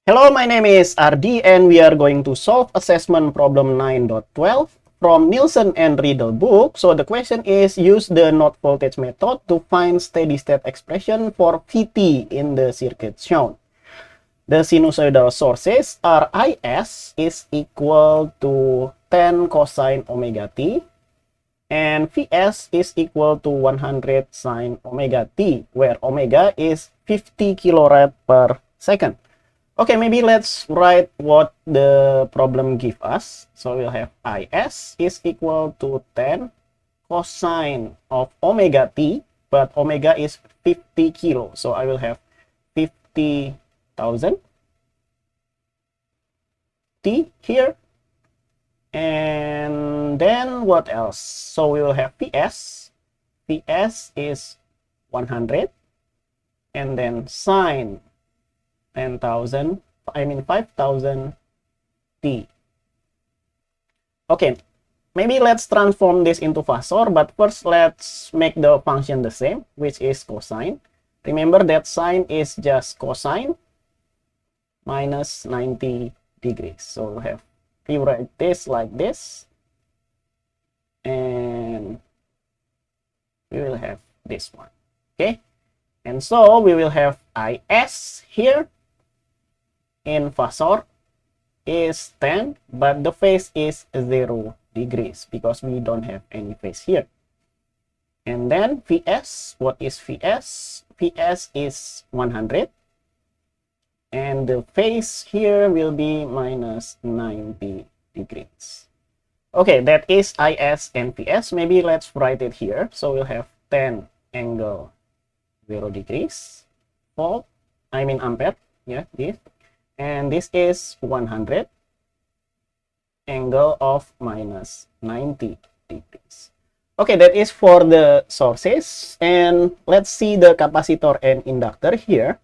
Hello, my name is Ardi and we are going to solve assessment problem 9.12 from Nielsen and Riedel book. So the question is, use the node voltage method to find steady state expression for Vt in the circuit shown. The sinusoidal sources are Is is equal to 10 cosine omega t and Vs is equal to 100 sine omega t, where omega is 50 kilorad per second. Okay, maybe let's write what the problem give us. So we'll have Is is equal to 10 cosine of omega t, but omega is 50 kilo. So I will have 50,000 t here. And then what else? So we will have Vs. Vs is 100. And then sine 10,000, 5,000 t. Okay, maybe let's transform this into phasor, but first let's make the function the same, which is cosine. Remember that sine is just cosine minus 90 degrees. So we have rewrite this like this, and we will have this one. Okay, and so we will have Is here in phasor is 10, but the phase is 0 degrees because we don't have any phase here. And then Vs, what is Vs? Vs is 100, and the phase here will be minus 90 degrees. Okay, that is Is and Vs. Maybe let's write it here. So we'll have 10 angle 0 degrees volt, ampere, yeah, this. And this is 100 angle of minus 90 degrees. Okay, that is for the sources. And let's see the capacitor and inductor here.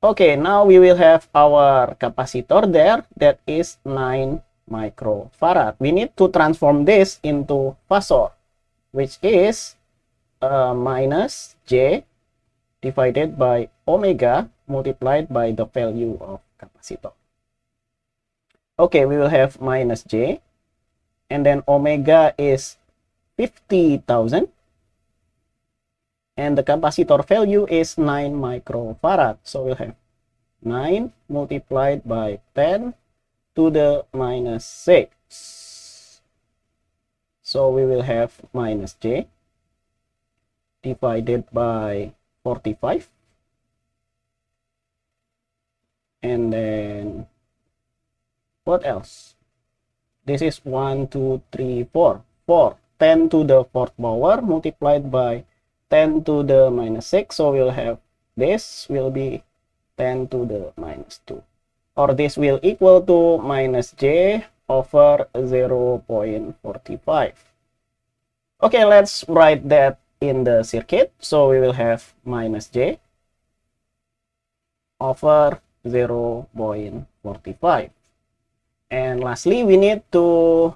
Okay, now we will have our capacitor there. That is 9 microfarad. We need to transform this into phasor, which is minus J divided by omega multiplied by the value of capacitor. Okay, we will have minus J, and then omega is 50,000, and the capacitor value is 9 microfarad. So we'll have 9 multiplied by 10 to the minus 6. So we will have minus J divided by 45. And then what else? This is 1, 2, 3, 4. 4. 10 to the 4th power multiplied by 10 to the minus 6. So we'll have this will be 10 to the minus 2. Or this will equal to minus J over 0.45. Okay, let's write that in the circuit. So we will have minus J over 0.45. And lastly, we need to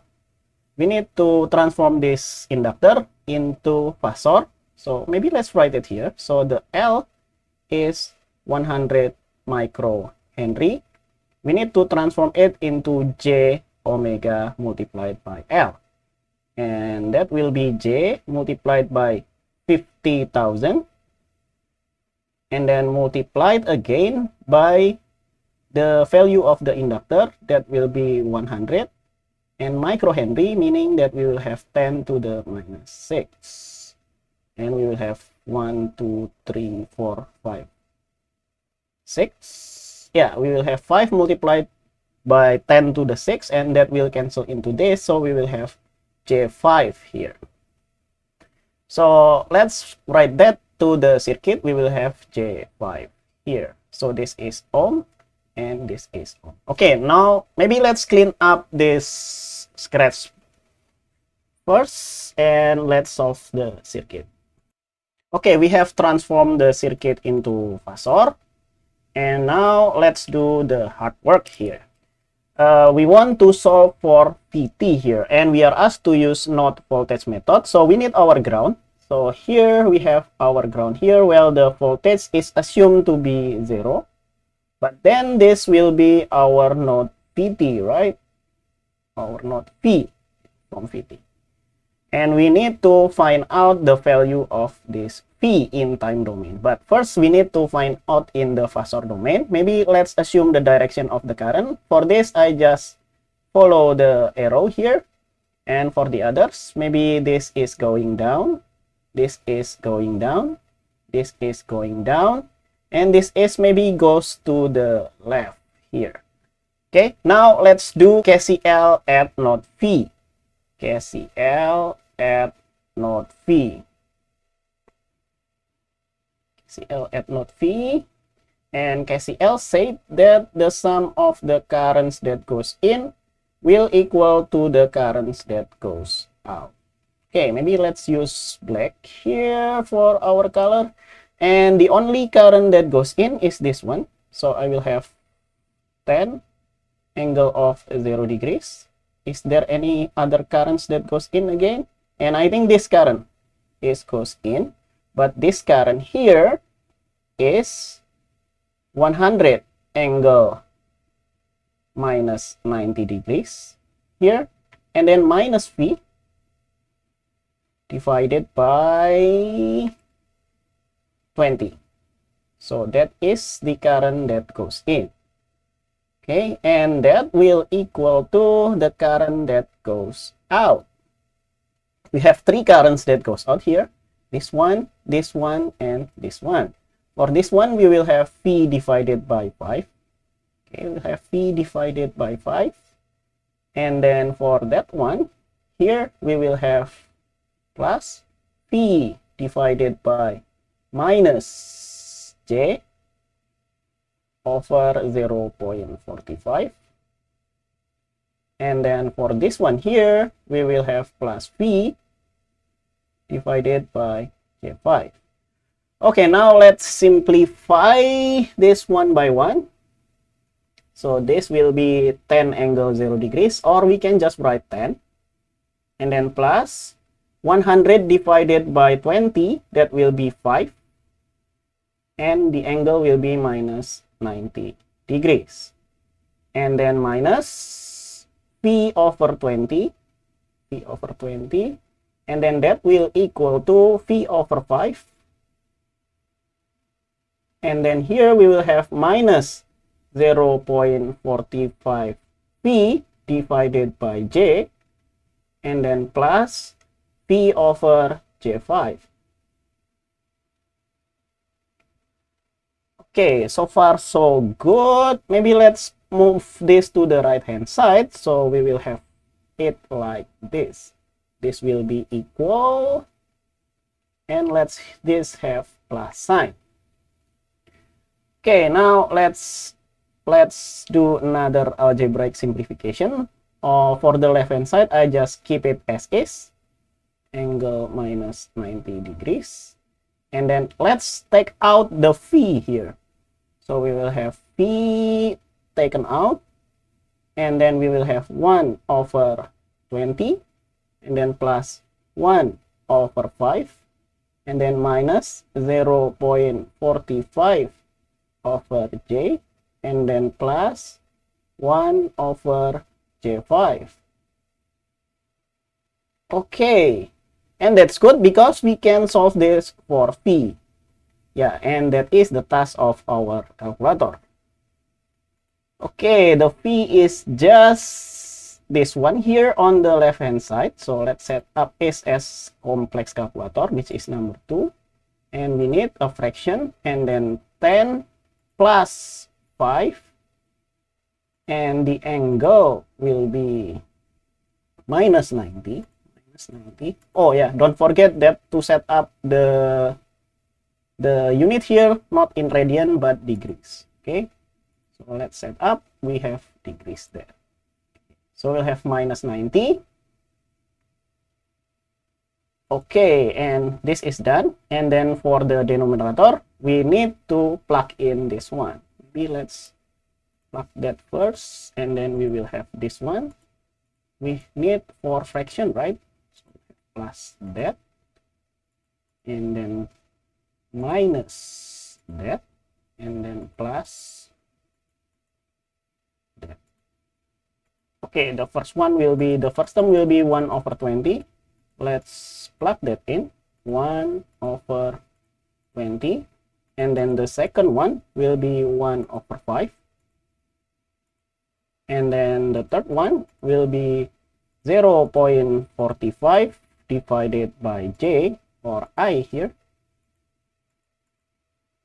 transform this inductor into phasor. So maybe let's write it here. So the L is 100 microhenry. We need to transform it into J omega multiplied by L. And that will be J multiplied by 50,000. And then multiplied again by the value of the inductor, that will be 100, and microhenry, meaning that we will have 10 to the minus 6, and we will have 1, 2, 3, 4, 5, 6. Yeah, we will have 5 multiplied by 10 to the 6, and that will cancel into this, so we will have J5 here. So let's write that to the circuit. We will have J5 here. So this is ohm and this is ohm. Okay, now maybe let's clean up this scratch first and let's solve the circuit. Okay, we have transformed the circuit into phasor, and now let's do the hard work here. We want to solve for Vt here, and we are asked to use node voltage method, so we need our ground. So here we have our ground here. Well, the voltage is assumed to be 0. But then this will be our node Vt, right? Our node V from Vt. And we need to find out the value of this V in time domain. But first, we need to find out in the phasor domain. Maybe let's assume the direction of the current. For this, I just follow the arrow here. And for the others, maybe this is going down. This is going down. This is going down. And this is maybe goes to the left here. Okay, now let's do KCL at node V. KCL at node V. KCL at node V. And KCL said that the sum of the currents that goes in will equal to the currents that goes out. Okay, maybe let's use black here for our color. And the only current that goes in is this one. So I will have 10 angle of 0 degrees. Is there any other currents that goes in again? And I think this current goes in. But this current here is 100 angle minus 90 degrees here, and then minus V divided by 20. So that is the current that goes in. Okay, and that will equal to the current that goes out. We have three currents that goes out here. This one, and this one. For this one, we will have V divided by 5. Okay, we'll have V divided by 5. And then for that one, here we will have plus V divided by minus J over 0.45. And then for this one here, we will have plus V divided by J5. Okay, now let's simplify this one by one. So this will be 10 angle 0 degrees, or we can just write 10. And then plus 100 divided by 20, that will be 5. And the angle will be minus 90 degrees. And then minus P over 20. P over 20. And then that will equal to V over 5. And then here we will have minus 0.45 P divided by J, and then plus P over J5. Okay, so far so good. Maybe let's move this to the right hand side. So we will have it like this. This will be equal, and let's this have plus sign. Okay, now let's do another algebraic simplification. For the left hand side, I just keep it as is, angle minus 90 degrees. And then let's take out the V here. So we will have V taken out, and then we will have 1 over 20, and then plus 1 over 5, and then minus 0.45 over J, and then plus 1 over J5. Okay, and that's good because we can solve this for V. Yeah, and that is the task of our calculator. Okay, the V is just this one here on the left hand side. So let's set up is as complex calculator, which is number 2. And we need a fraction, and then 10 plus 5, and the angle will be minus 90. Oh yeah, don't forget that to set up the unit here, not in radian but degrees. Okay, so let's set up. We have degrees there, so we'll have minus 90. Okay, and this is done. And then for the denominator, we need to plug in this one. Maybe let's plug that first, and then we will have this one. We need for fraction, right? So plus that, and then minus that, and then plus Okay, the first term will be 1 over 20. Let's plug that in, 1 over 20. And then the second one will be 1 over 5. And then the third one will be 0.45 divided by j, or I here.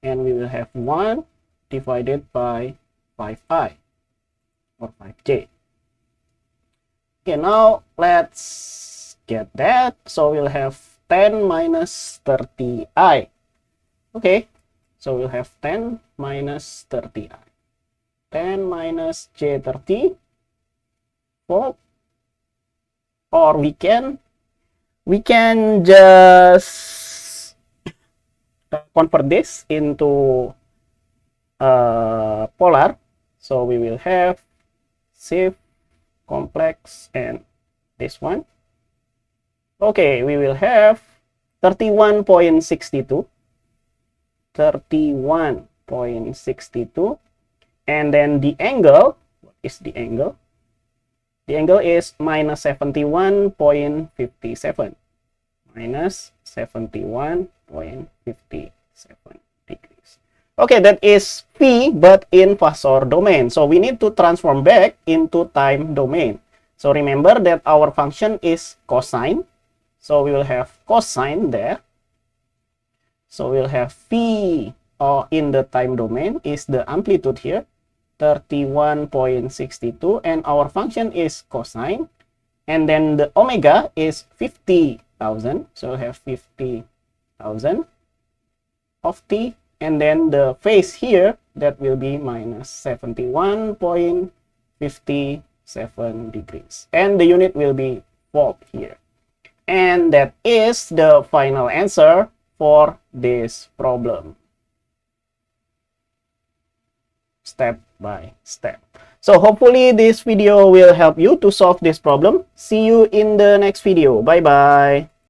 And we will have 1 divided by 5i, or 5j. Okay, now let's get that. So we'll have 10 minus 30i. Okay, so we'll have 10 minus 30i. 10 minus j30 volt, or we can just convert this into polar. So we will have shift complex and this one. Okay, we will have 31.62, and then the angle, what is the angle? The angle is minus 71.57, minus 71.57 degrees. Okay, that is phi, but in phasor domain. So we need to transform back into time domain. So remember that our function is cosine. So we will have cosine there. So we'll have phi in the time domain is the amplitude here, 31.62, and our function is cosine. And then the omega is 50,000. So we'll have 50,000 of t. And then the phase here, that will be minus 71.57 degrees. And the unit will be volt here. And that is the final answer for this problem, step by step. So hopefully this video will help you to solve this problem. See you in the next video. Bye bye.